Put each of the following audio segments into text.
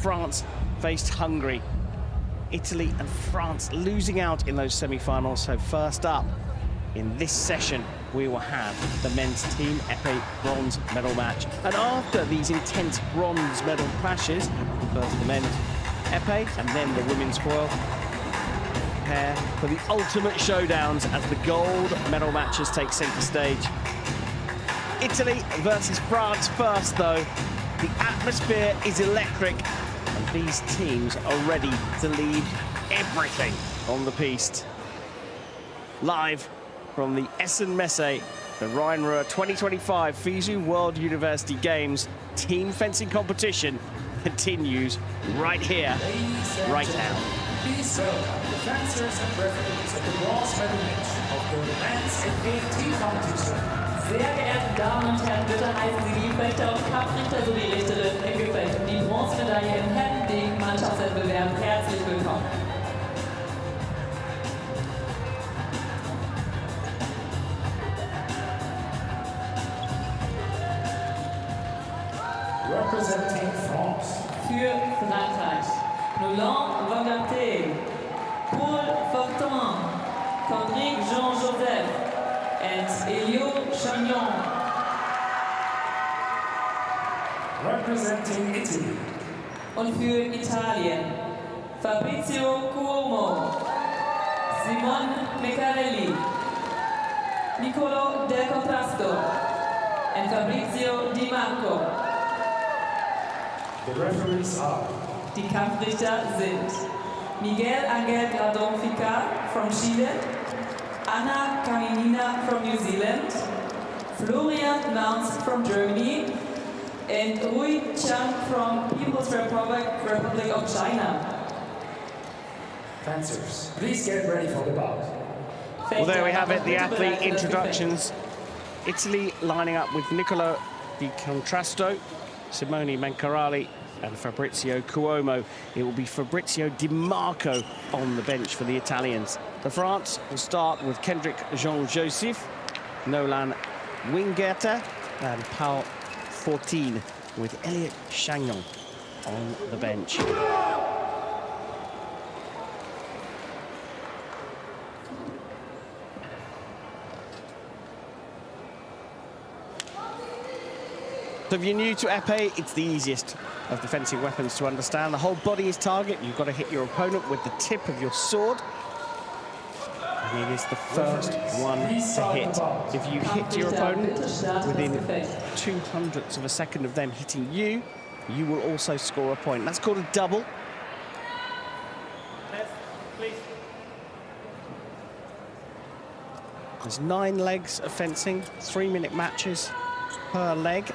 France faced Hungary. Italy and France losing out in those semi-finals. So first up in this session, we will have the men's team epee bronze medal match. And after these intense bronze medal clashes, first the men's epee and then the women's foil, prepare for the ultimate showdowns as the gold medal matches take centre stage. Italy versus France first, though. The atmosphere is electric, and these teams are ready to leave everything on the piste. Live from the Essen Messe, the Rheinruhr 2025 FISU World University Games team fencing competition continues right here, right now. Please welcome the fencers and referees of the bronze medal match of the men's epee team competition. Sehr geehrte Damen und Herren, bitte heißen Sie die Fechter und Kampfrichter sowie Richterinnen im Gefecht um die Bronzemedaille im Herren-Degen-Mannschaftswettbewerb herzlich willkommen. Representing France. Für Frankreich, Nolan Vangarté, Paul Fortin, Kendrick Jean-Joseph, and Elio Chagnon. Representing Italy. Und für Italien, Fabrizio Cuomo, Simone Meccarelli, Nicolo Del Contrasto, and Fabrizio Di Marco. The referees are Die Kampfrichter sind Miguel Angel Gradon-Ficar from Chile, Anna Karenina from New Zealand, Florian Nance from Germany, and Rui Chang from People's Republic of China. fencers. Please get ready for the bout. Well, there we have it, the athlete introductions. Italy lining up with Nicolo Di Contrasto, Simone Mancarali and Fabrizio Cuomo. It will be Fabrizio Di Marco on the bench for the Italians. The France will start with Kendrick Jean-Joseph, Nolan Wingerter and Paul Fortin, with Elliot Chagnon on the bench. So if you're new to epee, it's the easiest of the fencing weapons to understand. The whole body is target. You've got to hit your opponent with the tip of your sword. And it is the first one to hit. If you hit your opponent within 0.02 of a second of them hitting you, you will also score a point. That's called a double. There's 9 legs of fencing, 3-minute matches per leg.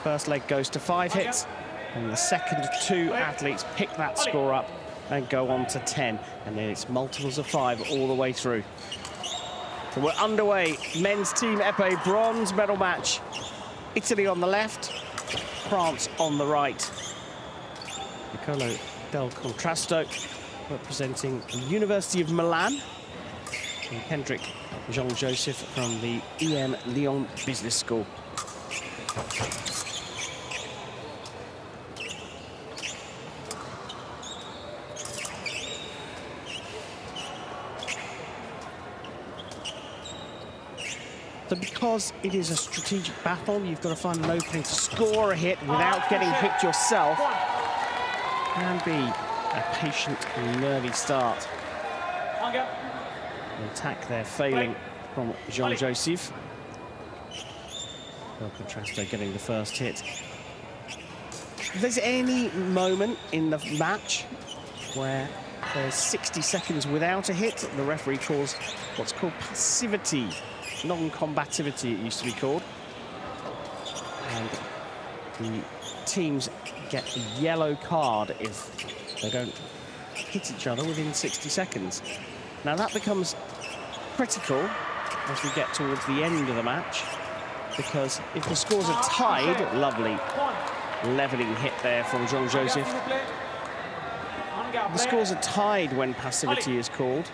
First leg goes to 5 hits, and the second 2 athletes pick that score up and go on to 10. And then it's multiples of 5 all the way through. So we're underway. Men's team epee bronze medal match. Italy on the left, France on the right. Nicolo Del Contrasto representing the University of Milan. And Kendrick Jean-Joseph from the EM Lyon Business School. So because it is a strategic battle, you've got to find an opening to score a hit without getting hit yourself. Can be a patient and nervy start. The attack there failing from Jean-Joseph. Del Contrasto getting the first hit. If there's any moment in the match where there's 60 seconds without a hit, the referee calls what's called passivity. Non-combativity, it used to be called. And the teams get a yellow card if they don't hit each other within 60 seconds. Now that becomes critical as we get towards the end of the match, because if the scores are tied, lovely levelling hit there from Jean-Joseph. The scores are tied when passivity is called.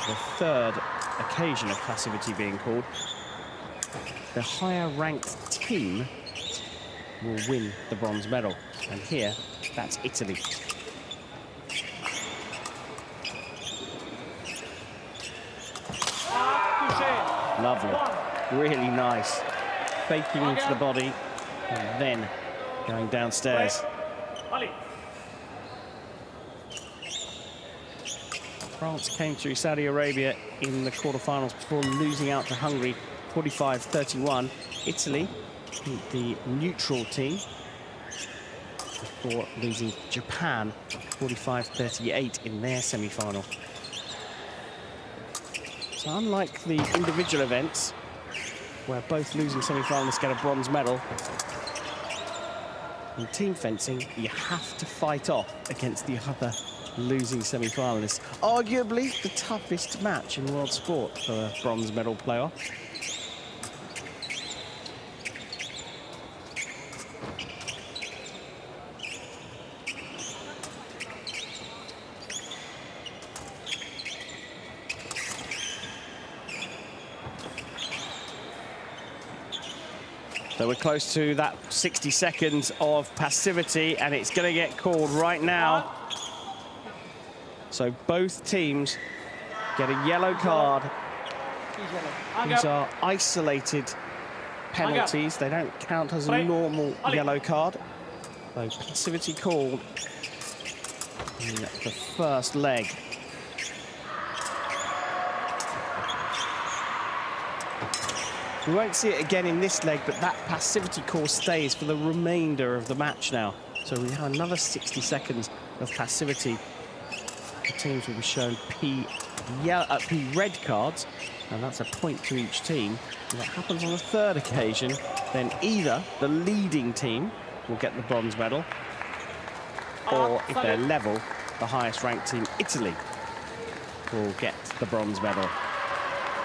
The third occasion of passivity being called. The higher ranked team will win the bronze medal. And here, that's Italy. Lovely, really nice. Faking into the body and then going downstairs. France came through Saudi Arabia in the quarterfinals before losing out to Hungary 45-31. Italy beat the neutral team before losing Japan 45-38 in their semi-final. So unlike the individual events, where both losing semi-finalists get a bronze medal, in team fencing, you have to fight off against the other losing semi-finalists. Arguably the toughest match in world sport for a bronze medal playoff. So we're close to that 60 seconds of passivity, and it's going to get called right now. So both teams get a yellow card. These are isolated penalties. They don't count as a normal yellow card. So passivity called in the first leg. We won't see it again in this leg, but that passivity call stays for the remainder of the match now. So we have another 60 seconds of passivity. The teams will be shown P red cards, and that's a point to each team. If that happens on a third occasion, then either the leading team will get the bronze medal, or if they're level, the highest ranked team, Italy, will get the bronze medal.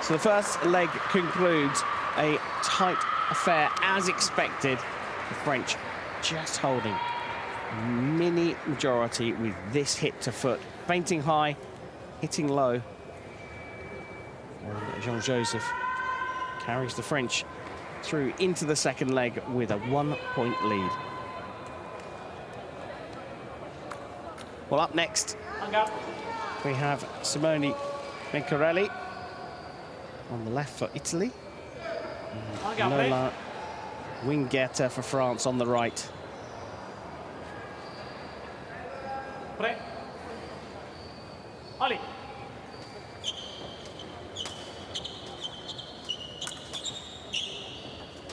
So the first leg concludes a tight affair as expected. The French just holding mini majority with this hit to foot. Feinting high, hitting low. And Jean-Joseph carries the French through into the second leg with a 1-point lead. Well, up next, we have Simone Mencarelli on the left for Italy. Nola Wingueta for France on the right. Ali.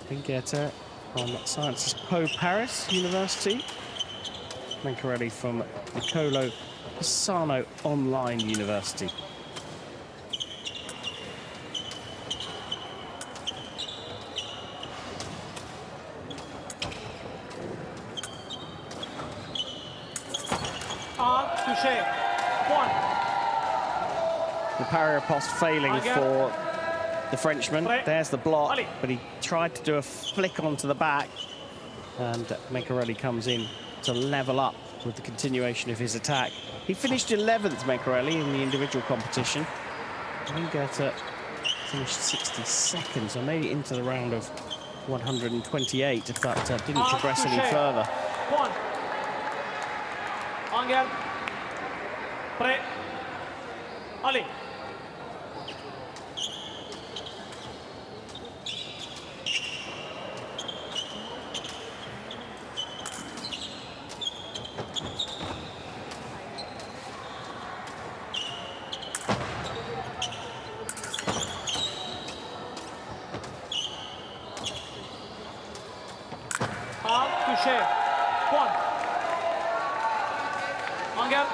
Wingueta from Sciences Po Paris University. Mencarelli from Nicolo Pisano Online University. The parry riposte failing for the Frenchman. There's the block, but he tried to do a flick onto the back, and Mencarelli comes in to level up with the continuation of his attack. He finished 11th, Mencarelli, in the individual competition. Wingueta finished 62nd, so made it into the round of 128, but didn't progress any further. Angel. Pre. Ali. Touché. Point. Angel.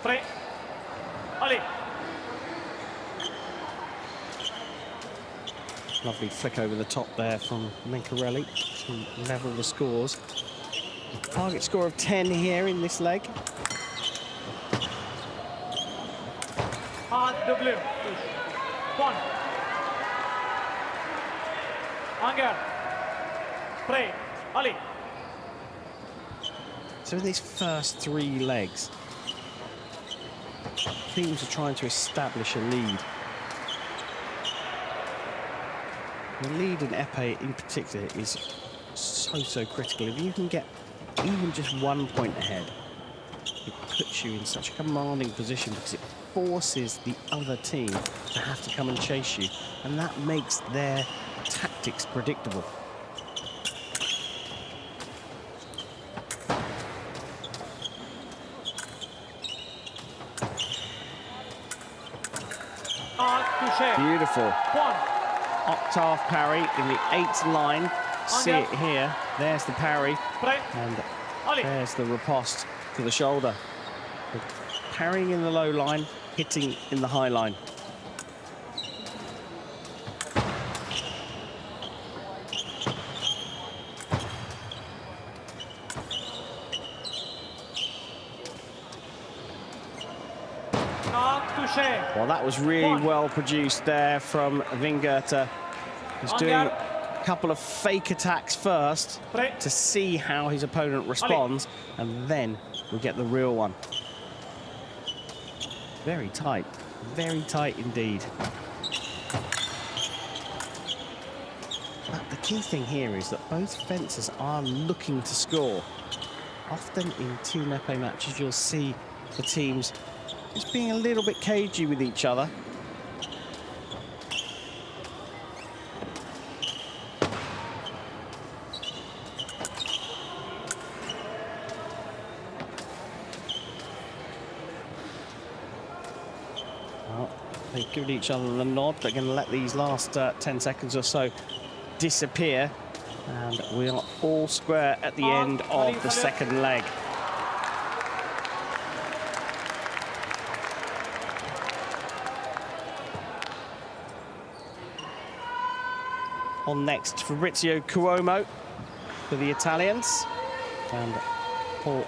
Pre. Ali. Lovely flick over the top there from Mencarelli to level the scores. Target score of 10 here in this leg. Hard W. Point. Angel. Pre. Ali. So in these first three legs, teams are trying to establish a lead. The lead in epee in particular is so critical. If you can get even just 1 point ahead, it puts you in such a commanding position because it forces the other team to have to come and chase you, and that makes their tactics predictable. Beautiful. Octave parry in the 8th line. See it here. There's the parry. And there's the riposte to the shoulder. Parrying in the low line, hitting in the high line. Well, that was really well produced there from Vingurter. He's doing a couple of fake attacks first to see how his opponent responds, and then we get the real one. Very tight indeed. But the key thing here is that both fencers are looking to score. Often in team epee matches, you'll see the teams just being a little bit cagey with each other. Well, they've given each other the nod. They're going to let these last 10 seconds or so disappear. And we are all square at the end of the second leg. On next, Fabrizio Cuomo for the Italians, and Paul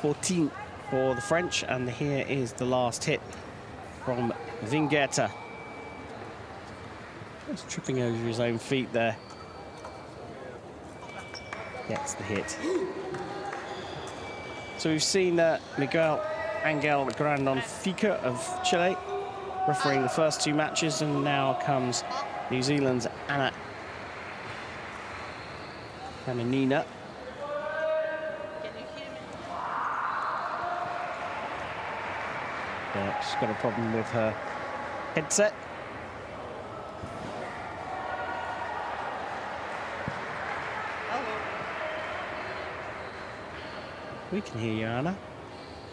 14 for the French. And here is the last hit from Vingurter. Just tripping over his own feet there. Gets the hit. So we've seen Miguel Angel Grandon Fica of Chile refereeing the first 2 matches, and now comes New Zealand's Anna Karenina. Yeah, she's got a problem with her headset. We can hear you, Anna.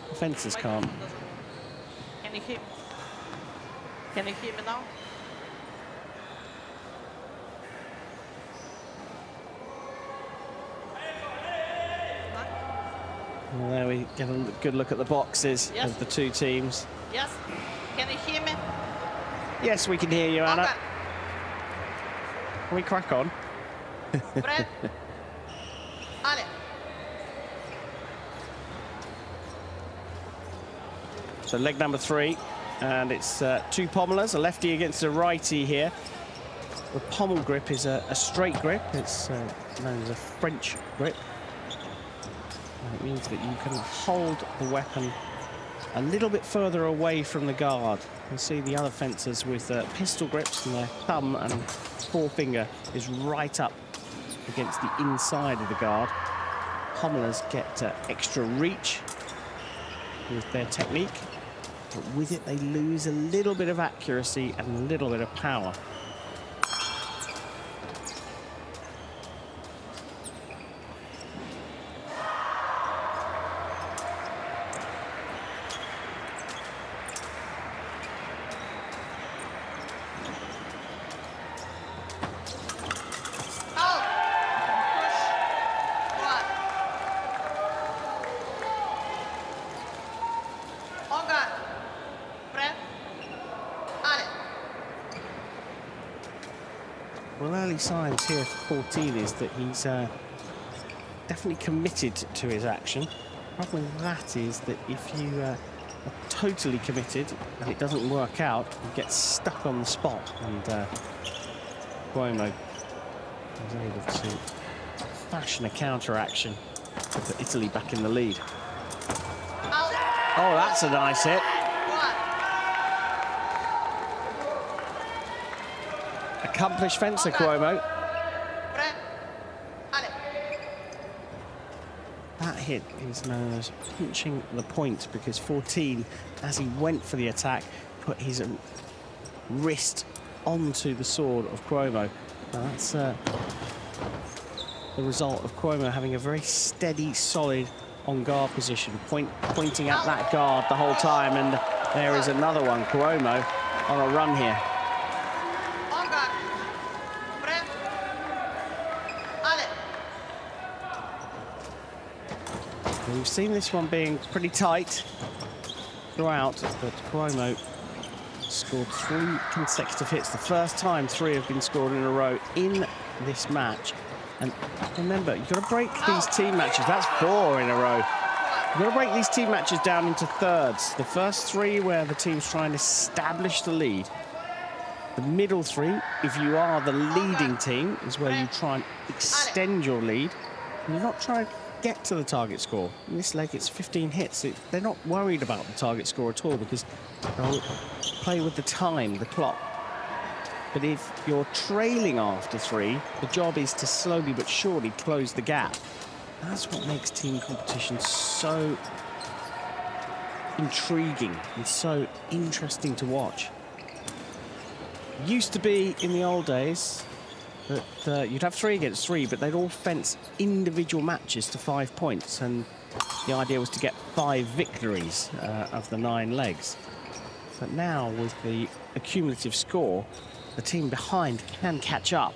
The fencers can't. Can you hear me? Can you hear me now? Well, there we get a good look at the boxes of the 2 teams. Yes. Can you hear me? Yes, we can hear you, Anna. Okay. Can we crack on? Brett. Ale. So leg number 3, and it's 2 pommelers, a lefty against a righty here. The pommel grip is a straight grip. It's known as a French grip. And it means that you can hold the weapon a little bit further away from the guard. You can see the other fencers with pistol grips, and their thumb and forefinger is right up against the inside of the guard. Pommelers get extra reach with their technique, but with it they lose a little bit of accuracy and a little bit of power. Well, early signs here for 14 is that he's definitely committed to his action. The problem with that is that if you are totally committed and it doesn't work out, you get stuck on the spot. And Cuomo was able to fashion a counter-action to put Italy back in the lead. Oh, that's a nice hit. Accomplished fencer, Cuomo. That hit is known as pinching the point because 14, as he went for the attack, put his wrist onto the sword of Cuomo. Now that's the result of Cuomo having a very steady, solid on-guard position, pointing at that guard the whole time, and there is another one, Cuomo, on a run here. On guard. Pre. Ale. We've seen this one being pretty tight throughout, but Cuomo scored 3 consecutive hits. The first time 3 have been scored in a row in this match. And remember, you've got to break these team matches. That's 4 in a row. You've got to break these team matches down into thirds. The first 3 where the team's trying to establish the lead. The middle 3, if you are the leading team, is where you try and extend your lead. And you're not trying to get to the target score. In this leg, it's 15 hits. They're not worried about the target score at all because they'll play with the time, the clock. But if you're trailing after 3, the job is to slowly but surely close the gap. That's what makes team competition so intriguing and so interesting to watch. Used to be in the old days that you'd have 3 against 3, but they'd all fence individual matches to 5 points, and the idea was to get 5 victories of the 9 legs. But now, with the accumulative score, the team behind can catch up.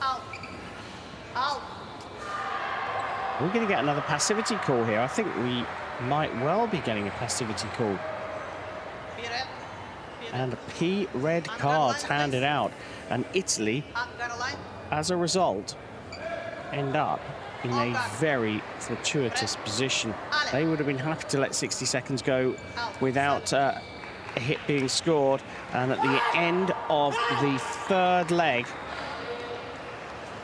Out. Out. We're going to get another passivity call here. I think we might well be getting a passivity call. Be red. And a P red cards handed out. And Italy, Guard line. as a result, end up in a very fortuitous position. They would have been happy to let 60 seconds go without a hit being scored. And at the end of the 3rd leg,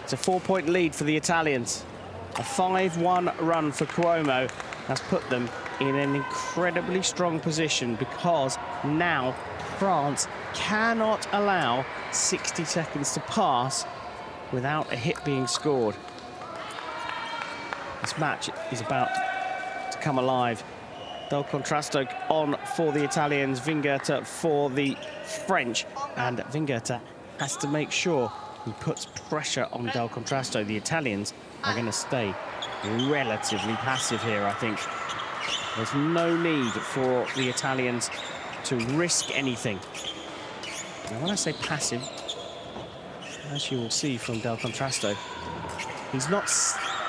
it's a 4-point lead for the Italians. A 5-1 run for Cuomo has put them in an incredibly strong position because now France cannot allow 60 seconds to pass without a hit being scored. This match is about to come alive. Del Contrasto on for the Italians, Vingerta for the French, and Vingerta has to make sure he puts pressure on Del Contrasto. The Italians are going to stay relatively passive here, I think. There's no need for the Italians to risk anything. Now, when I say passive, as you will see from Del Contrasto, he's not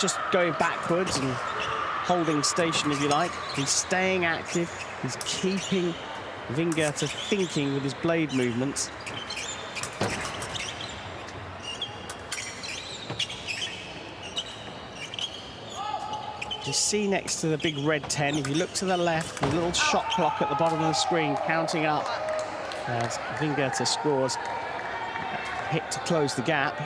just going backwards and holding station, if you like. He's staying active. He's keeping Vingerta thinking with his blade movements. You see next to the big red 10, if you look to the left, the little shot clock at the bottom of the screen counting up as Vingerta scores a hit to close the gap.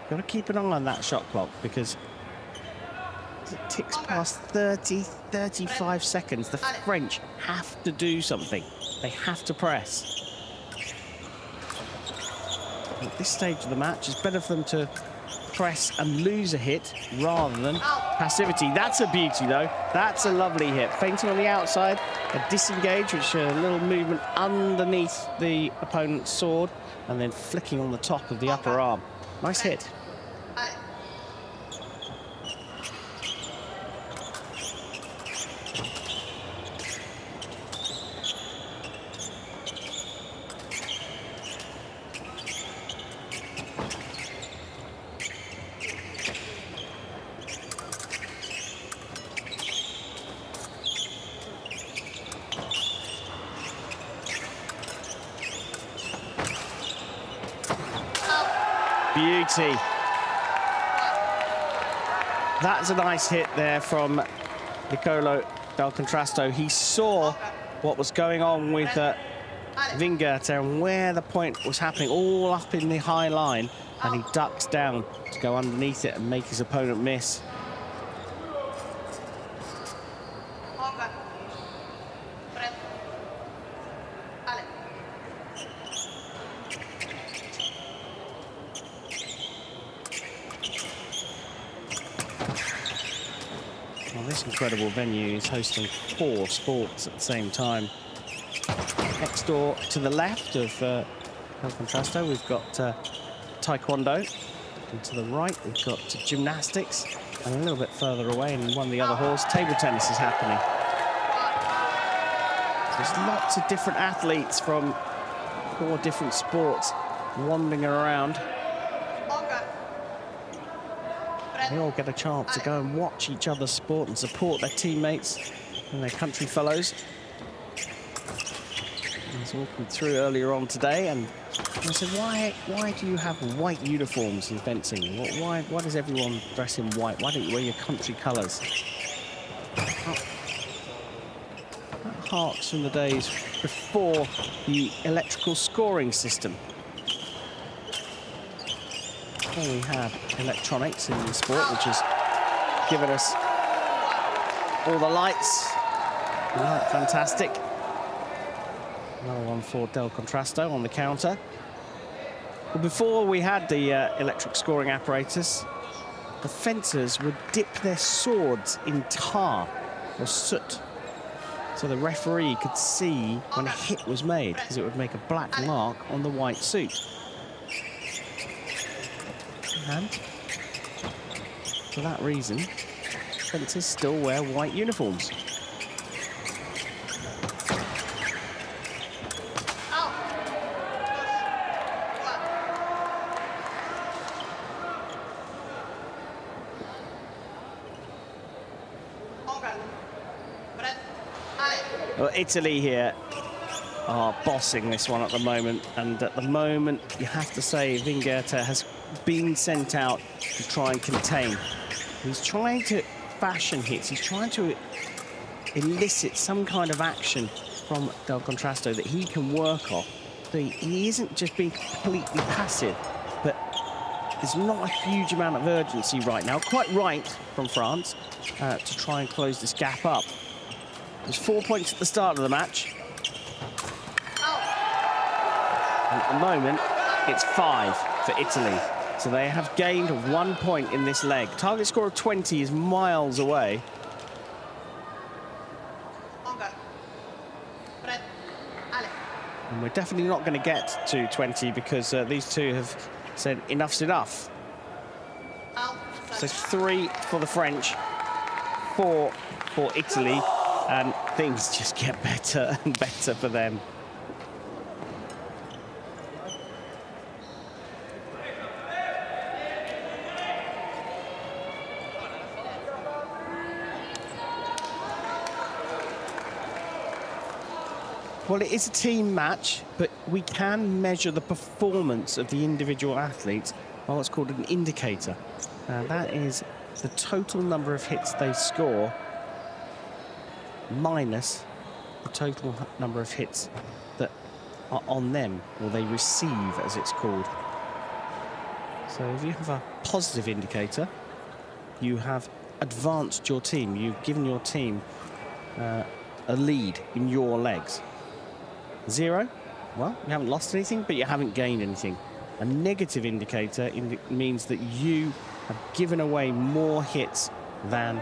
Got to keep an eye on that shot clock because as it ticks past 30, 35 seconds, the French have to do something. They have to press. At this stage of the match, it's better for them to press and lose a hit rather than passivity. That's a beauty, though. That's a lovely hit. Feinting on the outside, a disengage, which a little movement underneath the opponent's sword, and then flicking on the top of the upper arm. Nice hit. Beauty. That's a nice hit there from Niccolò Del Contrasto. He saw what was going on with Wingerter and where the point was happening, all up in the high line, and he ducks down to go underneath it and make his opponent miss. Well, this incredible venue is hosting 4 sports at the same time. Next door to the left of El Contrasto, we've got Taekwondo. And to the right, we've got gymnastics. And a little bit further away in one of the other halls, table tennis is happening. So there's lots of different athletes from 4 different sports wandering around. They all get a chance to go and watch each other's sport and support their teammates and their country fellows. I was walking through earlier on today, and I said, why do you have white uniforms in fencing? Why does everyone dress in white? Why don't you wear your country colours? That harks from the days before the electrical scoring system. Here we have electronics in the sport, which has given us all the lights. Fantastic. Another one for Del Contrasto on the counter. Well, before we had the electric scoring apparatus, the fencers would dip their swords in tar or soot, so the referee could see when a hit was made, because it would make a black mark on the white suit. And for that reason, fencers still wear white uniforms. Well, Italy here are bossing this one at the moment, and at the moment you have to say Wingerter has been sent out to try and contain. He's trying to fashion hits, he's trying to elicit some kind of action from Del Contrasto that he can work off. So he isn't just being completely passive, but there's not a huge amount of urgency right now. Quite right from France to try and close this gap up. There's 4 points at the start of the match. And at the moment, it's 5 for Italy. So they have gained 1 point in this leg. Target score of 20 is miles away. And we're definitely not going to get to 20 because these two have said enough's enough. So 3 for the French, 4 for Italy, and things just get better and better for them. Well, it is a team match, but we can measure the performance of the individual athletes by what's called an indicator. That is the total number of hits they score minus the total number of hits that are on them, or they receive, as it's called. So if you have a positive indicator, you have advanced your team. You've given your team a lead in your legs. 0, well, you haven't lost anything, but you haven't gained anything. A negative indicator means that you have given away more hits than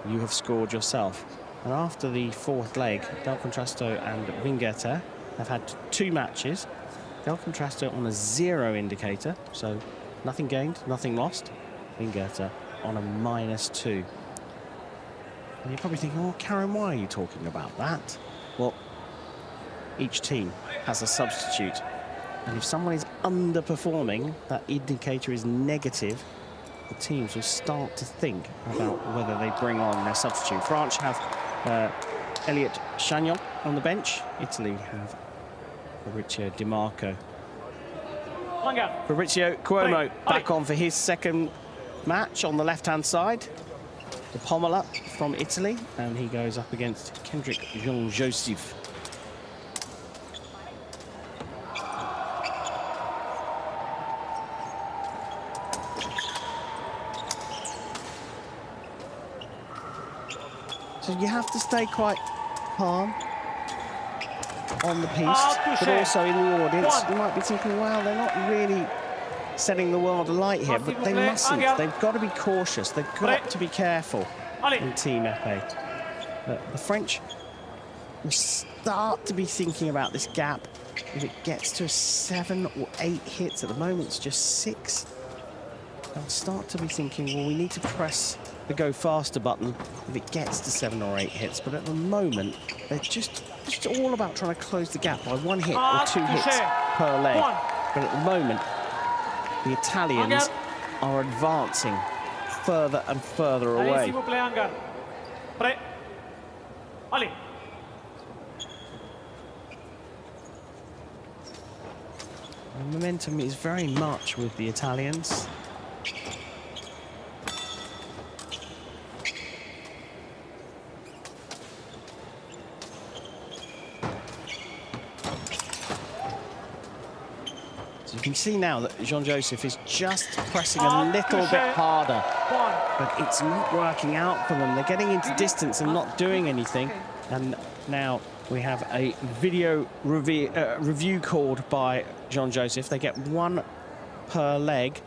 you have scored yourself. And after the 4th leg, Del Contrasto and Wingerter have had 2 matches. Del Contrasto on a 0 indicator, so nothing gained, nothing lost. Wingerter on a -2. And you're probably thinking, well, Karen, why are you talking about that? Well, each team has a substitute. And if someone is underperforming, that indicator is negative, the teams will start to think about whether they bring on their substitute. France have Elliot Chagnon on the bench. Italy have Fabrizio Di Marco. Fabrizio Cuomo back on for his 2nd match on the left-hand side. The pommeler from Italy, and he goes up against Kendrick Jean-Joseph. So you have to stay quite calm on the piste, but also in the audience. You might be thinking, well, they're not really setting the world alight here, but they mustn't. They've got to be cautious. They've got to be careful in Team Epee. The French will start to be thinking about this gap. If it gets to 7 or 8 hits, at the moment it's just 6. They'll start to be thinking, well, we need to press the go faster button if it gets to 7 or 8 hits. But at the moment, they're just all about trying to close the gap by 1 hit or 2 hits per leg. But at the moment, the Italians are advancing further and further away. The momentum is very much with the Italians. So you can see now that Jean-Joseph is just pressing a little bit harder, but it's not working out for them. They're getting into distance and not doing anything. And now we have a video review called by Jean-Joseph. They get 1 per leg.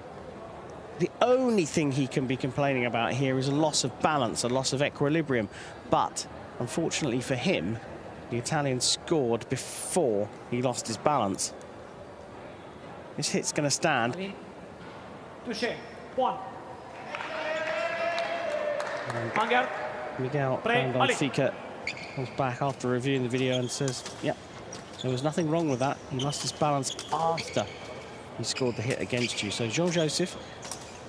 The only thing he can be complaining about here is a loss of balance, a loss of equilibrium. But unfortunately for him, the Italian scored before he lost his balance. This hit's going to stand. Miguel Benfica comes back after reviewing the video and says, yeah, there was nothing wrong with that. He lost his balance after he scored the hit against you. So Jean-Joseph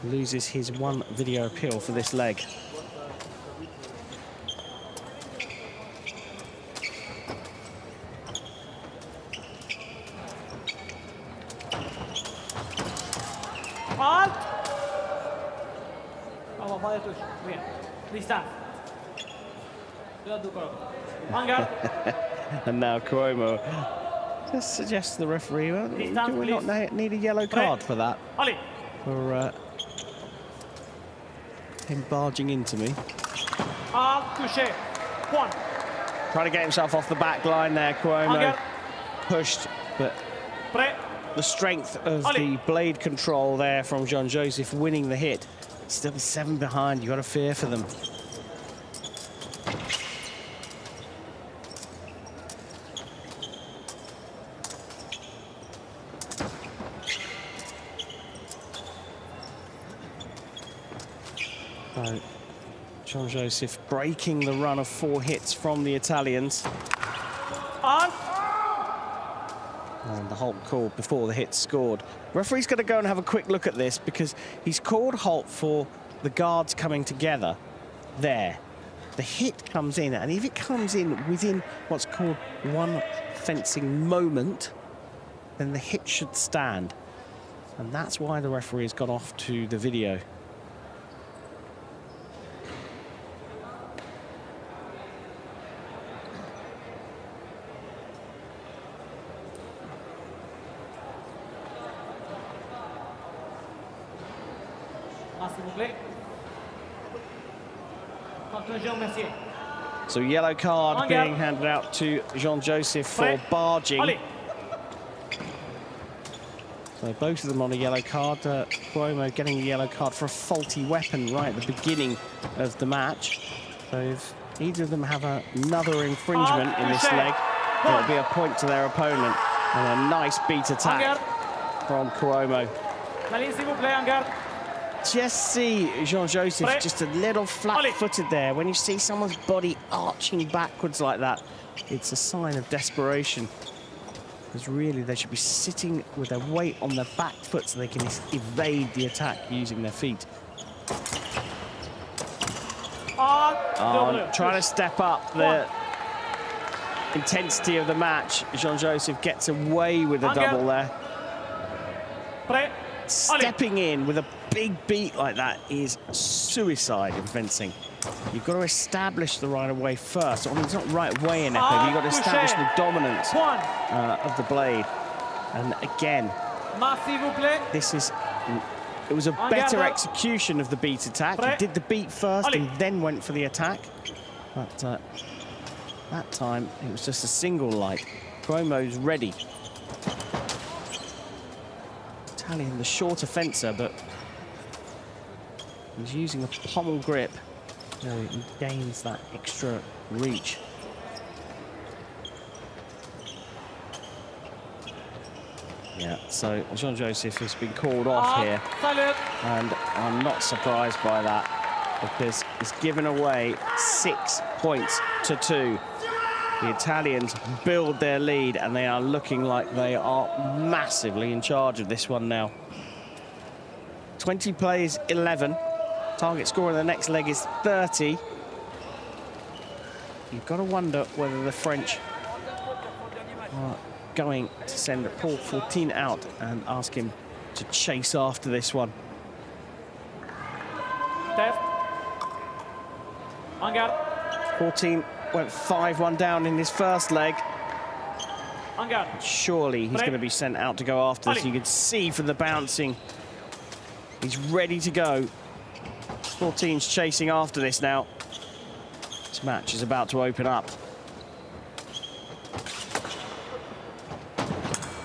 loses his 1 video appeal for this leg. And now Cuomo just suggests to the referee, well, do we not need a yellow card for that? For him barging into me. Trying to get himself off the back line there, Cuomo. Pushed, but the strength of the blade control there from Jean-Joseph winning the hit. Still 7 behind, you've got to fear for them. So, Jean-Joseph breaking the run of 4 hits from the Italians. And the halt called before the hit scored. Referee's going to go and have a quick look at this because he's called halt for the guards coming together there. The hit comes in, and if it comes in within what's called 1 fencing moment, then the hit should stand. And that's why the referee has gone off to the video. So yellow card being handed out to Jean-Joseph for barging. So both of them on a yellow card. Cuomo getting a yellow card for a faulty weapon right at the beginning of the match. So if either of them have another infringement in this leg, it'll be a point to their opponent. And a nice beat attack from Cuomo. Just see Jean-Joseph just a little flat-footed there. When you see someone's body arching backwards like that, it's a sign of desperation. Because really, they should be sitting with their weight on their back foot so they can evade the attack using their feet. Trying to step up the intensity of the match. Jean-Joseph gets away with a double there. Stepping in with a big beat like that is suicide in fencing. You've got to establish the right of way first. I mean, it's not right of way in epee, but you've got to establish the dominance of the blade. And again, it was a better execution of the beat attack. He did the beat first and then went for the attack. But that time, it was just a single light. Cuomo's ready. Italian, the shorter fencer, but he's using a pommel grip. You know, he gains that extra reach. Yeah, so Jean-Joseph has been called off here, and I'm not surprised by that, because he's given away 6 points to 2. The Italians build their lead, and they are looking like they are massively in charge of this one now. 20 plays 11. Target score in the next leg is 30. You've got to wonder whether the French are going to send Paul 14 out and ask him to chase after this one. Test. Anger. 14 went 5-1 down in his first leg. Anger. Surely he's going to be sent out to go after this. You can see from the bouncing, he's ready to go. 14's chasing after this now. This match is about to open up.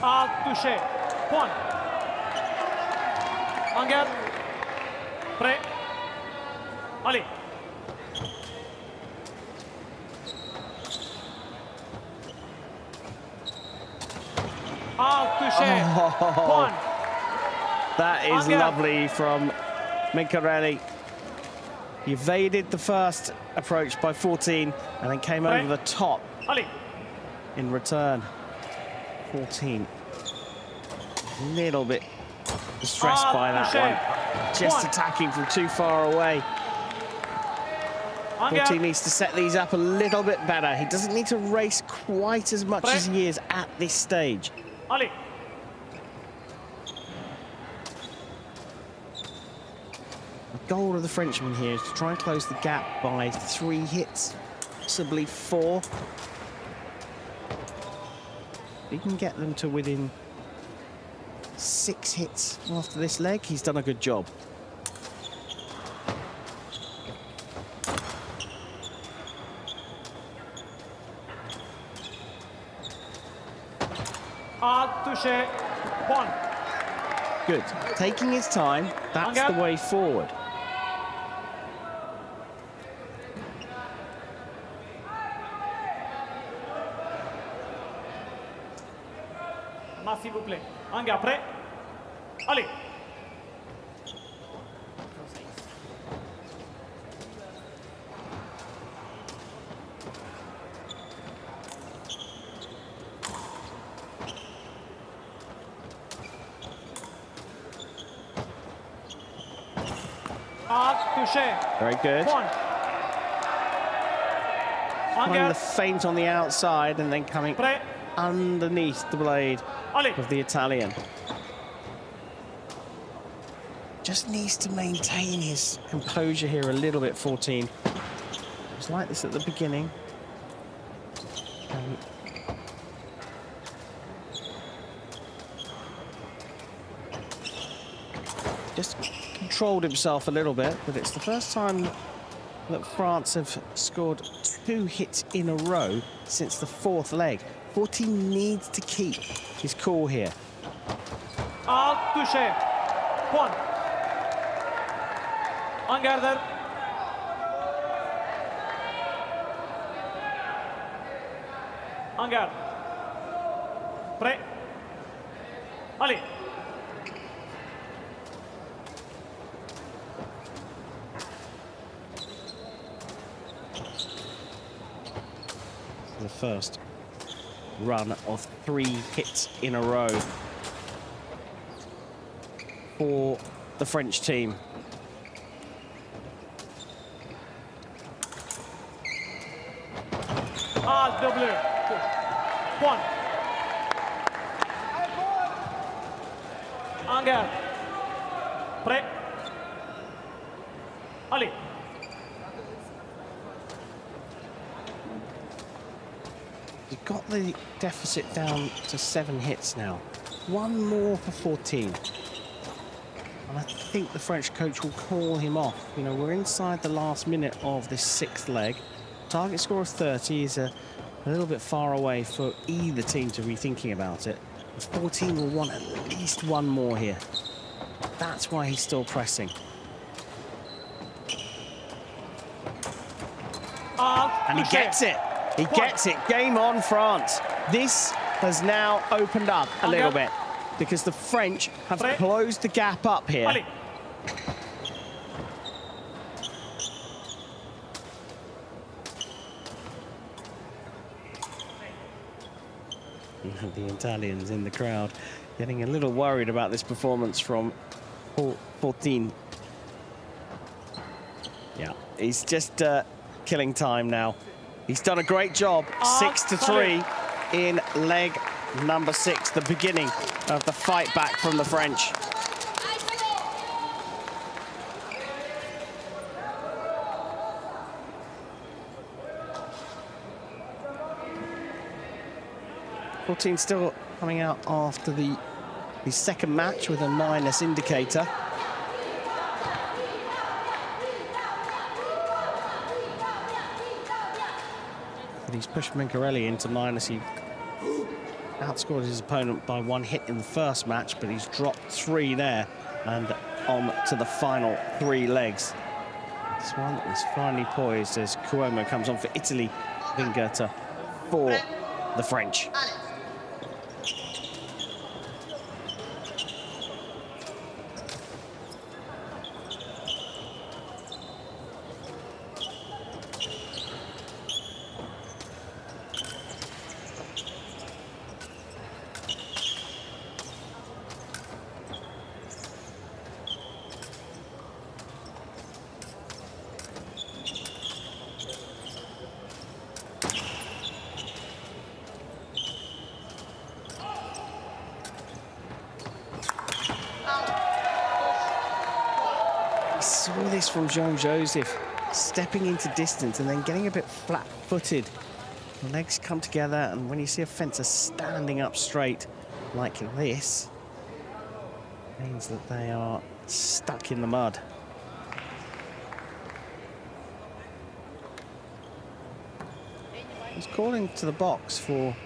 Touché. Point. Anger. Prêt. Allez. Touché. Point. That is Anger. lovely from Mincarelli. He evaded the first approach by 14 and then came over the top Allez. in return. 14. A little bit distressed by that one. Just attacking from too far away. 14 needs to set these up a little bit better. He doesn't need to race quite as much as he is at this stage. Allez. The goal of the Frenchman here is to try and close the gap by 3 hits, possibly 4. He can get them to within 6 hits after this leg. He's done a good job. Touché. Point. Good. Taking his time, that's the way forward. S'il vous plaît. Anger, prêt. Allez. Touché. Very good. Point. Finding the feint on the outside and then coming Prêt. underneath the blade Allez. of the Italian. Just needs to maintain his composure here a little bit, 14. It was like this at the beginning. Just controlled himself a little bit, but it's the first time that France have scored 2 hits in a row since the 4th leg. 14 needs to keep his cool here. Touché. Point. En garde. En garde. Prêt. Allez. The first run of 3 hits in a row for the French team. Double. Point. En garde. Prêt. Allez. You've got the deficit down to 7 hits now. 1 more for 14. And I think the French coach will call him off. You know, we're inside the last minute of this 6th leg. target score of 30 is a little bit far away for either team to be thinking about it. 14 will want at least one more here. That's why he's still pressing. And he gets it. He gets it. Game on, France. This has now opened up a little bit because the French have closed the gap up here. The Italians in the crowd getting a little worried about this performance from 14. Yeah, he's just killing time now. He's done a great job. 6-3 in leg number 6, the beginning of the fight back from the French. Fourteen still coming out after the second match with a minus indicator. But he's pushed Mincarelli into minus. He outscored his opponent by 1 hit in the first match, but he's dropped 3 there and on to the final 3 legs. This one is finally poised as Cuomo comes on for Italy, Vingerter for the French. Saw this from Jean-Joseph, stepping into distance and then getting a bit flat-footed. The legs come together, and when you see a fencer standing up straight like this, it means that they are stuck in the mud. He's calling to the box for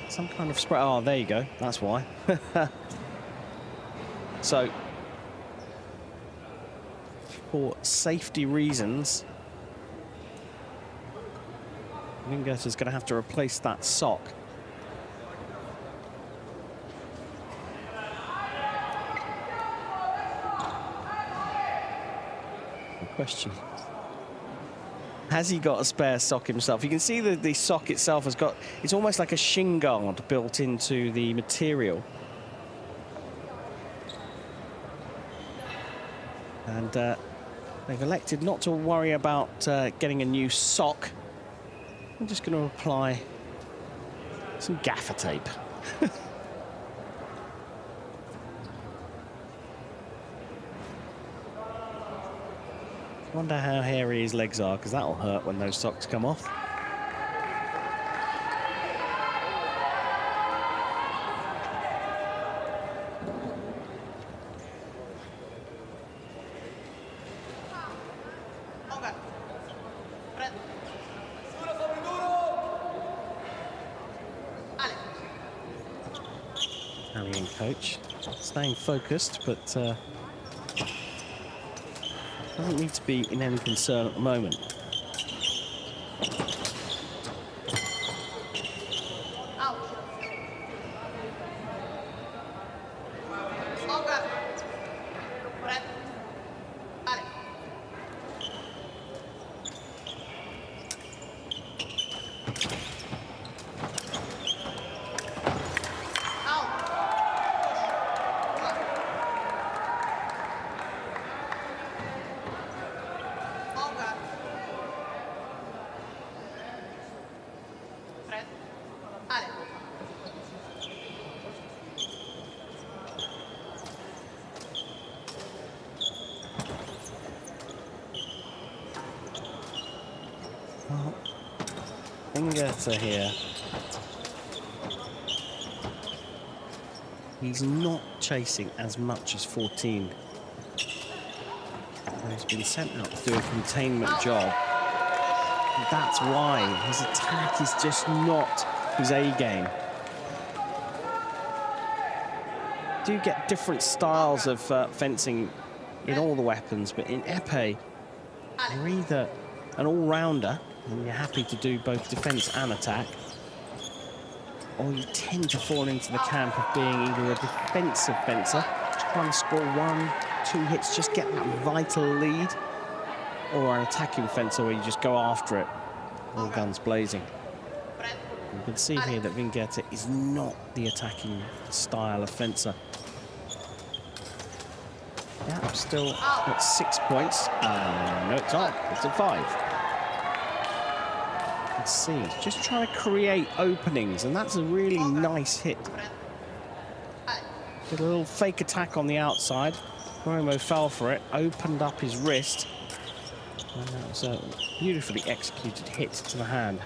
some kind of spray. Oh, there you go. That's why. So, for safety reasons, Vingerter's going to have to replace that sock. The question, has he got a spare sock himself? You can see that the sock itself has got, it's almost like a shin guard built into the material. And they've elected not to worry about getting a new sock. I'm just going to apply some gaffer tape. Wonder how hairy his legs are, because that'll hurt when those socks come off. Italian coach staying focused, but doesn't need to be in any concern at the moment. Well, Vingerter here. He's not chasing as much as 14. He's been sent out to do a containment job. That's why his attack is just not his A game. Do get different styles of fencing in all the weapons, but in epee, you're either an all-rounder and you're happy to do both defense and attack, or you tend to fall into the camp of being either a defensive fencer, trying to score 1-2 hits, just get that vital lead, or an attacking fencer where you just go after it, all guns blazing. You can see here that Vingeta is not the attacking style of fencer. Yeah, still at 6 points. No, it's not. It's at 5. Let's see. Just trying to create openings, and that's a really nice hit. Did a little fake attack on the outside. Cuomo fell for it, opened up his wrist, and that was a beautifully executed hit to the hand.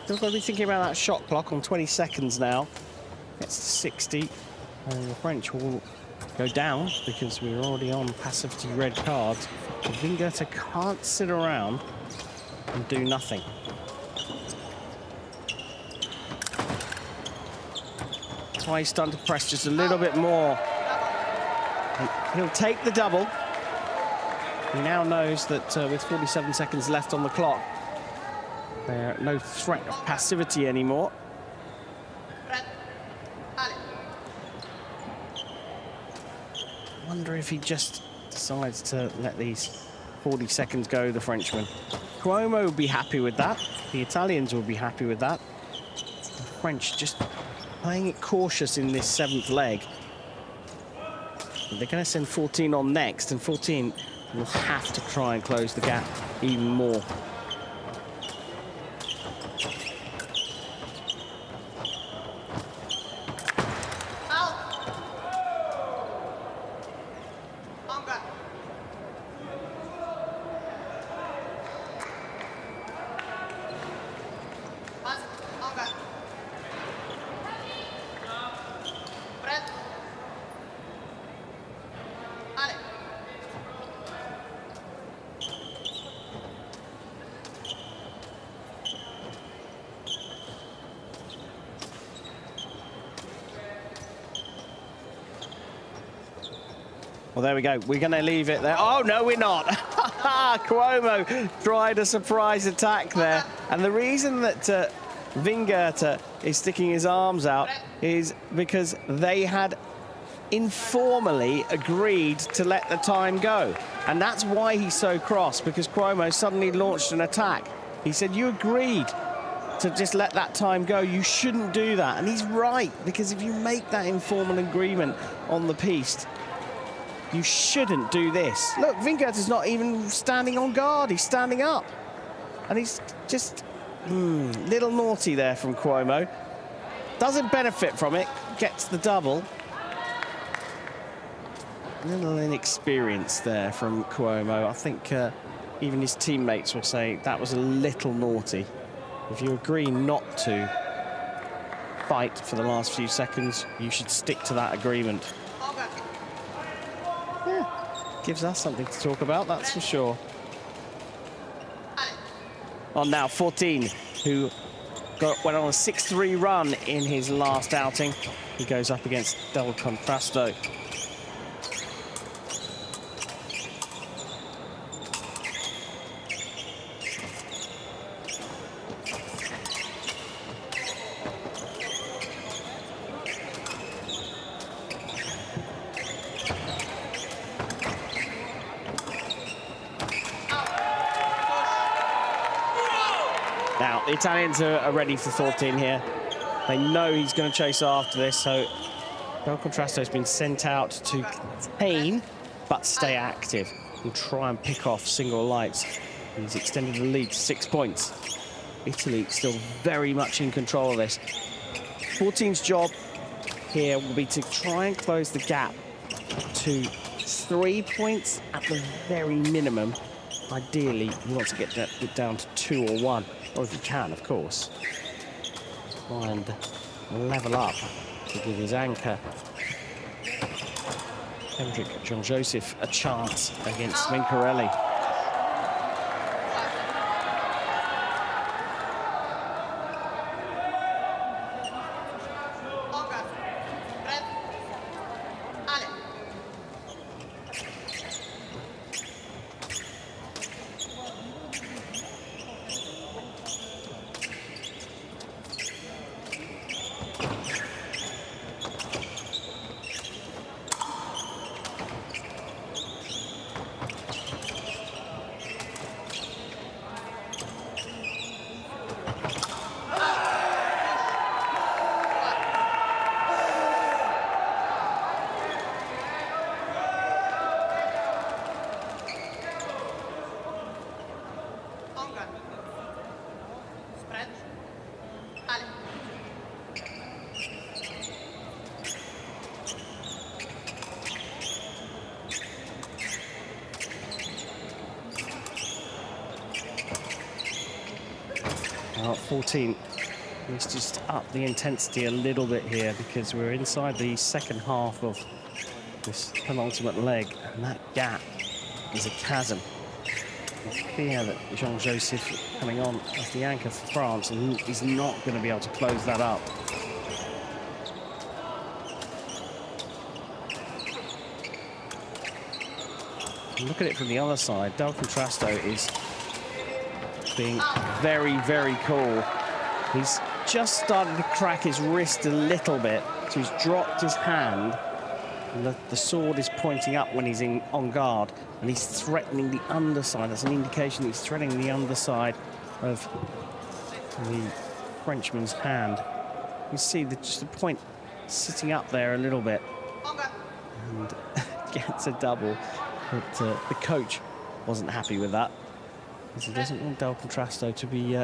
Still got to be thinking about that shot clock on 20 seconds now. It's 60, and the French will go down because we're already on passivity red cards. Vingeta can't sit around and do nothing. That's why he's starting to press just a little bit more. He'll take the double. He now knows that with 47 seconds left on the clock, there's no threat of passivity anymore. Wonder if he just decides to let these 40 seconds go, the Frenchman. Cuomo will be happy with that. The Italians will be happy with that. The French just playing it cautious in this 7th leg. They're going to send 14 on next, and 14 will have to try and close the gap even more. Well, there we go. We're going to leave it there. Oh, no, we're not. Cuomo tried a surprise attack there. And the reason that Vingeta is sticking his arms out is because they had informally agreed to let the time go. And that's why he's so cross, because Cuomo suddenly launched an attack. He said, you agreed to just let that time go. You shouldn't do that. And he's right, because if you make that informal agreement on the piste, you shouldn't do this. Look, Vingeta's not even standing on guard. He's standing up. And he's just little naughty there from Cuomo. Doesn't benefit from it. Gets the double. A little inexperience there from Cuomo. I think even his teammates will say that was a little naughty. If you agree not to fight for the last few seconds, you should stick to that agreement. Gives us something to talk about, that's for sure. On now, 14, who went on a 6-3 run in his last outing. He goes up against Del Contrasto. Now, the Italians are ready for 14 here. They know he's going to chase after this, so Del Contrasto has been sent out to contain, but stay active and try and pick off single lights. He's extended the lead to 6 points. Italy still very much in control of this. 14's job here will be to try and close the gap to 3 points at the very minimum. Ideally, he wants to get it down to 2 or 1. Or if you can, of course. And level up to give his anchor, Hendrik Jean-Joseph, a chance against Mincarelli. Now at 14, let's just up the intensity a little bit here because we're inside the second half of this penultimate leg, and that gap is a chasm. It's clear that Jean-Joseph coming on as the anchor for France, and he's not going to be able to close that up. And look at it from the other side. Del Contrasto is being very, very cool. He's just started to crack his wrist a little bit, so he's dropped his hand, and the sword is pointing up when he's on guard, and he's threatening the underside. That's an indication he's threatening the underside of the Frenchman's hand. You see just the point sitting up there a little bit, and gets a double, but the coach wasn't happy with that, because he doesn't want Del Contrasto to be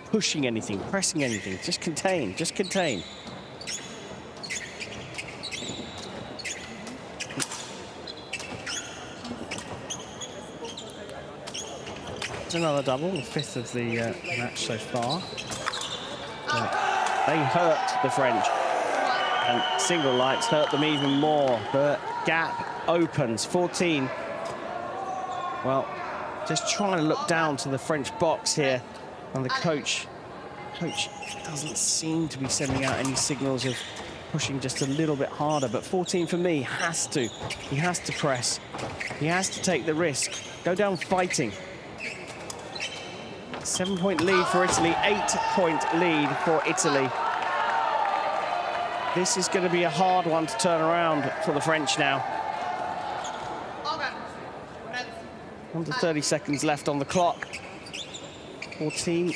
pushing anything, pressing anything. Just contain, just contain. It's another double, the fifth of the match so far. They hurt the French, and single lights hurt them even more. The gap opens, 14. Well, just trying to look down to the French box here, and the coach doesn't seem to be sending out any signals of pushing just a little bit harder. But 14 for me he has to press, he has to take the risk, go down fighting. 7-point lead for Italy, 8-point lead for Italy. This is going to be a hard one to turn around for the French now. Under 30 seconds left on the clock. 14.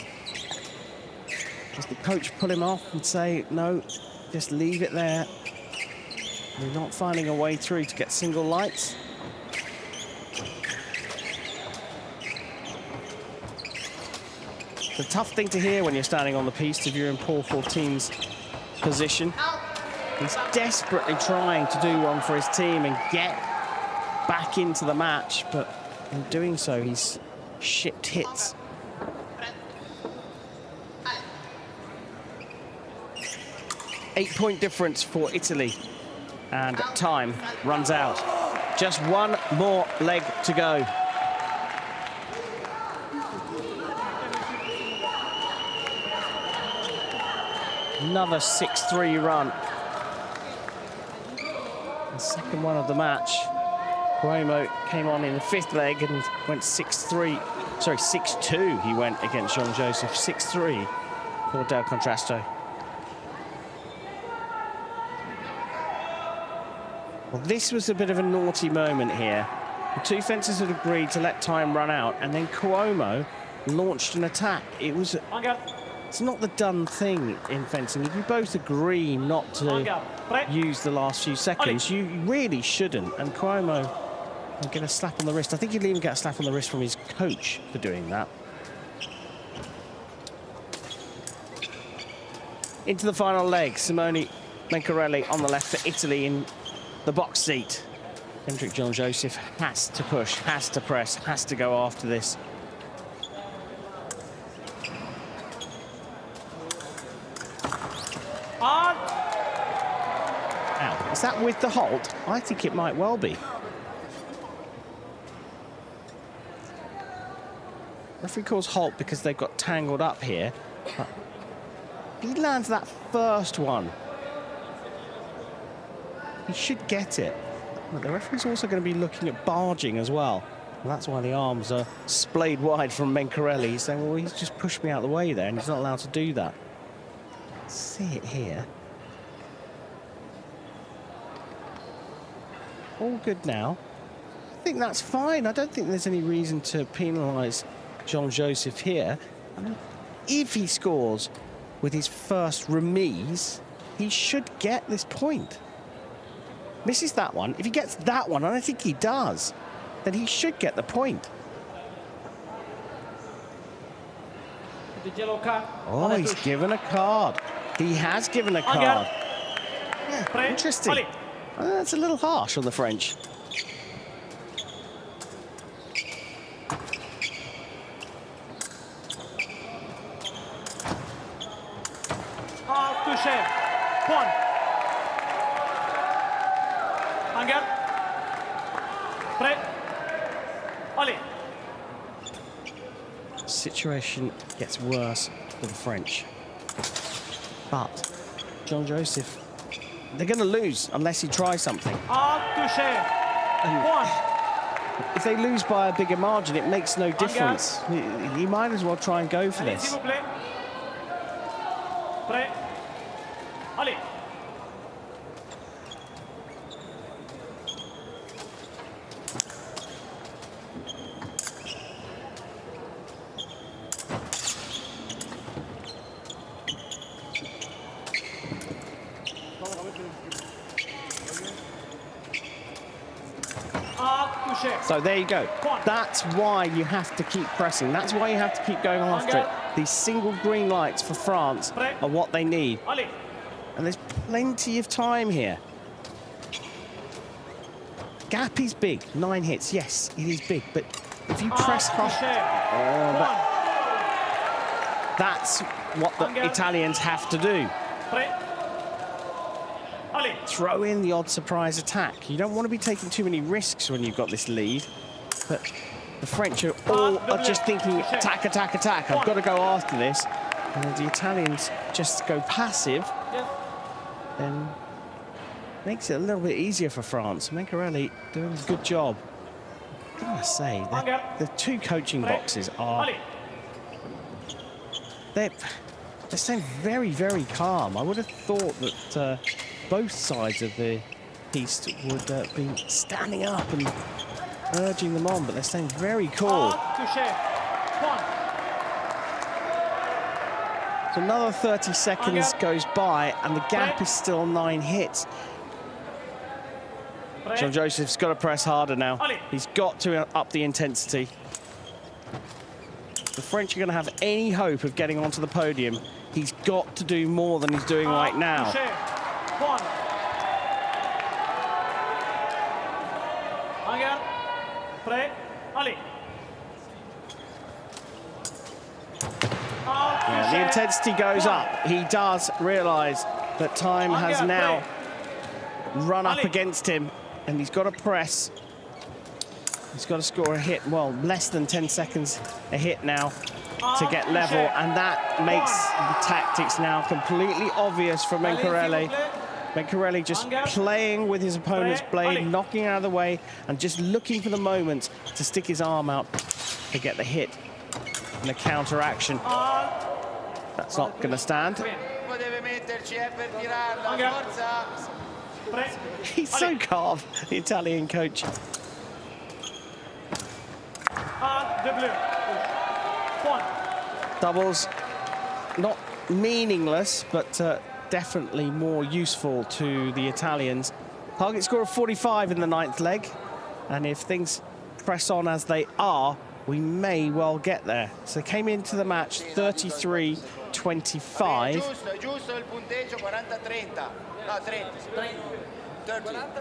Does the coach pull him off and say, no, just leave it there? We're not finding a way through to get single lights. It's a tough thing to hear when you're standing on the piste if you're in Paul 14's position. He's desperately trying to do one for his team and get back into the match, but in doing so, he's shipped hits. Eight-point difference for Italy, and time runs out. Just one more leg to go. Another 6-3 run. The second one of the match. Cuomo came on in the fifth leg and went 6-3. Sorry, 6-2 he went against Jean-Joseph. 6-3 for Del Contrasto. Well, this was a bit of a naughty moment here. The two fencers had agreed to let time run out, and then Cuomo launched an attack. It's not the done thing in fencing. If you both agree not to use the last few seconds, you really shouldn't. And Cuomo will get a slap on the wrist. I think he'll even get a slap on the wrist from his coach for doing that. Into the final leg, Simone Mincarelli on the left for Italy in the box seat. Hendrik Jean-Joseph has to push, has to press, has to go after this. Is that with the halt? I think it might well be. Referee calls halt because they've got tangled up here. But he lands that first one. He should get it. But the referee's also going to be looking at barging as well. And that's why the arms are splayed wide from Mencarelli. He's saying, well, he's just pushed me out of the way there, and he's not allowed to do that. Let's see it here. All good now. I think that's fine. I don't think there's any reason to penalise Jean-Joseph here. I mean, if he scores with his first remise, he should get this point. Misses that one. If he gets that one, and I think he does, then he should get the point. The yellow card. Oh, he's given a card. He has given a card. Yeah, interesting. That's a little harsh on the French. Touché. Point. Anger. Prêt. Allez. Situation gets worse for the French. But Jean-Joseph, they're going to lose unless he tries something. Touché. Point. If they lose by a bigger margin, it makes no difference. He might as well try and go for this. Prêt. Allez. So there you go. That's why you have to keep pressing. That's why you have to keep going after it. These single green lights for France are what they need. And there's plenty of time here. Gap is big. 9 hits. Yes, it is big. But if you press hard... that's what the Italians have to do. Throw in the odd surprise attack. You don't want to be taking too many risks when you've got this lead. But the French are just thinking attack, attack, attack. I've got to go after this. And if the Italians just go passive, then makes it a little bit easier for France. Mencarelli doing a good job. What can I say? The two coaching boxes are... They're staying very, very calm. I would have thought that both sides of the piece would be standing up and urging them on, but they're staying very cool. So another 30 seconds goes by, and the gap is still 9 hits. Jean-Joseph's got to press harder now. He's got to up the intensity. If the French are going to have any hope of getting onto the podium, he's got to do more than he's doing right now. Yeah, the intensity goes up. He does realise that time has now run up against him, and he's got to press. He's got to score a hit. Well, less than 10 seconds a hit now to get level, and that makes the tactics now completely obvious for Mencarelli. Mencarelli just playing with his opponent's blade, knocking out of the way, and just looking for the moment to stick his arm out to get the hit and the counter action. That's not going to stand. He's so calm, the Italian coach. Doubles, not meaningless, but definitely more useful to the Italians. Target score of 45 in the 9th leg, and if things press on as they are, we may well get there. So they came into the match 33-25. Giusto il punteggio 40-30. No,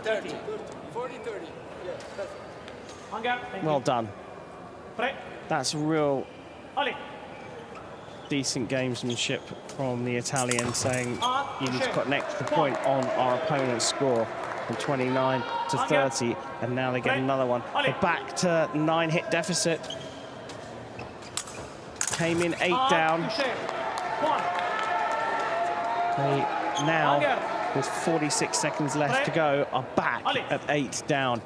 30. 40-30. Well done. That's real decent gamesmanship from the Italian, saying you need to put an extra point on our opponent's score from 29 to 30, and now they get another one. They're back to 9-hit deficit. Came in 8 down. They now, with 46 seconds left to go, are back at 8 down.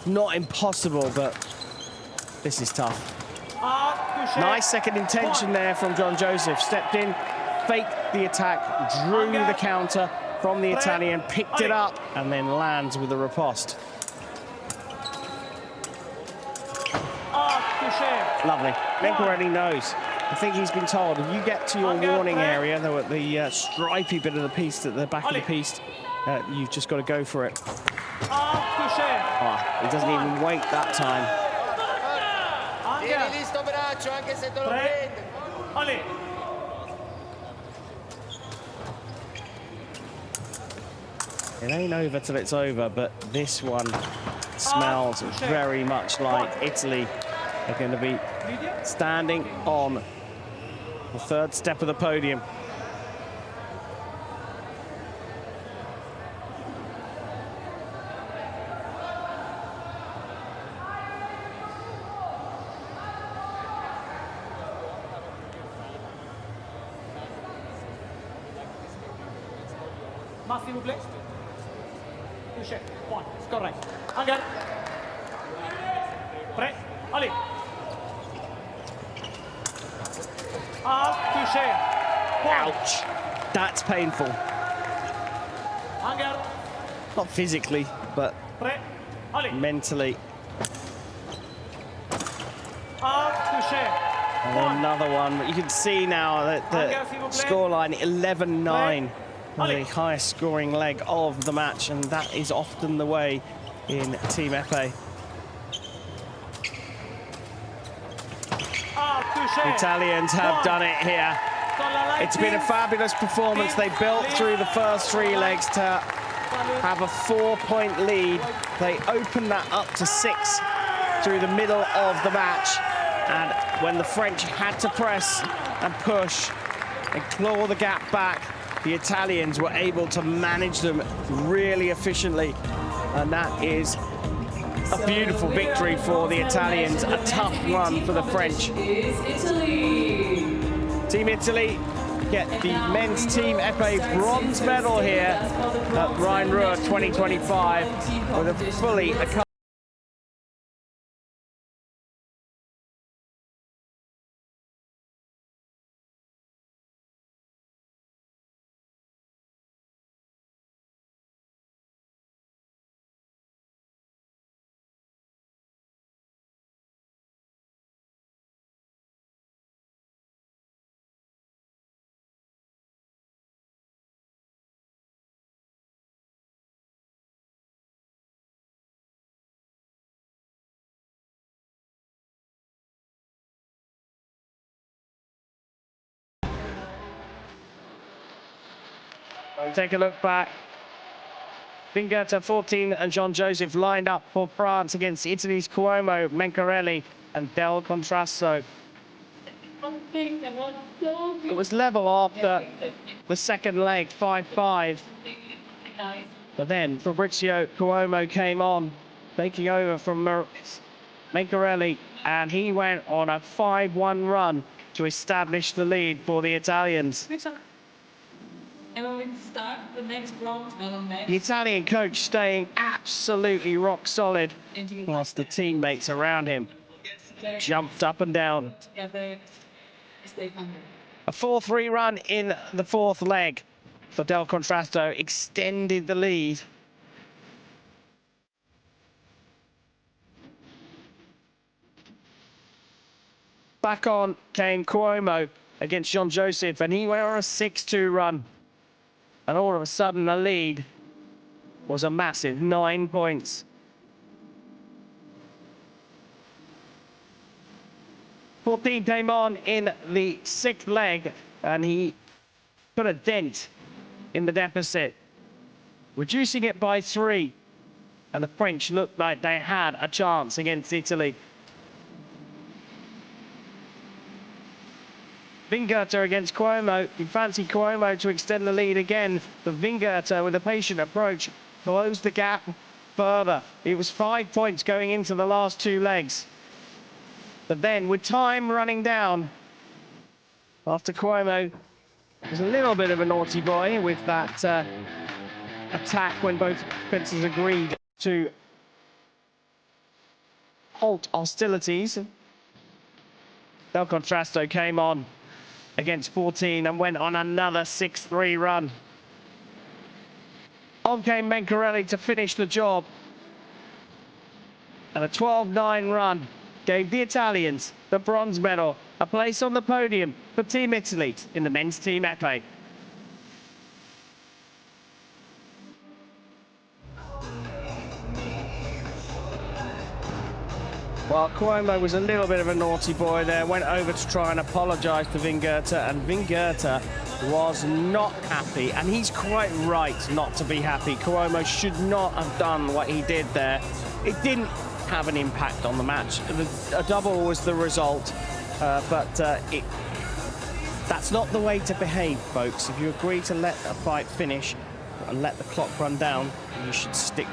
Not impossible, but this is tough. Nice second intention there from John Joseph. Stepped in, faked the attack, drew the counter from the Italian, picked it up, and then lands with a riposte. Lovely. Mencarelli knows. I think he's been told, if you get to your warning area, the stripy bit of the piece, at the back of the piece, you've just got to go for it. He doesn't even wait that time. It ain't over till it's over, but this one smells very much like Italy are going to be standing on the third step of the podium. S'il vous plaît. Touché. Point. C'est correct. En garde. Prêt. Allez. Touché. Ouch. That's painful. En garde. Not physically, but Prêt. Allez. mentally. Touché. And then another one. But you can see now that the scoreline 11-9. The highest scoring leg of the match, and that is often the way in Team Epee. The Italians have done it here. It's been a fabulous performance. They built through the first 3 legs to have a 4-point lead. They opened that up to 6 through the middle of the match. And when the French had to press and push and claw the gap back, the Italians were able to manage them really efficiently. And that is a beautiful victory for the Italians, a tough run for the French. Team Italy get the men's Team Epee bronze medal here at Rhine-Ruhr 2025 with a fully accomplished. Take a look back. Bingerta 14 and John Joseph lined up for France against Italy's Cuomo, Mencarelli and Del Contrasto. It was level after the second leg, 5-5. But then Fabrizio Cuomo came on, taking over from Mencarelli, and he went on a 5-1 run to establish the lead for the Italians. And when we start the next bronze medal match, The Italian coach staying absolutely rock solid, whilst the teammates around him jumped up and down. together, stay hungry. A 4-3 run in the 4th leg for Del Contrasto extended the lead. Back on came Cuomo against John Joseph, and he went on a 6-2 run. And all of a sudden, the lead was a massive 9 points. 14 came on in the 6th leg, and he put a dent in the deficit, reducing it by 3. And the French looked like they had a chance against Italy. Wingerter against Cuomo. You fancy Cuomo to extend the lead again. But Wingerter, with a patient approach, closed the gap further. It was 5 points going into the last two legs. But then, with time running down, after Cuomo was a little bit of a naughty boy with that attack when both fences agreed to halt hostilities. Del Contrasto came on against 14 and went on another 6-3 run. On came Mencarelli to finish the job. And a 12-9 run gave the Italians the bronze medal, a place on the podium for Team Italy in the men's team epee. Well, Cuomo was a little bit of a naughty boy there, went over to try and apologise to Wingerter, and Wingerter was not happy, and he's quite right not to be happy. Cuomo should not have done what he did there. It didn't have an impact on the match. A double was the result, but that's not the way to behave, folks. If you agree to let a fight finish and let the clock run down, you should stick to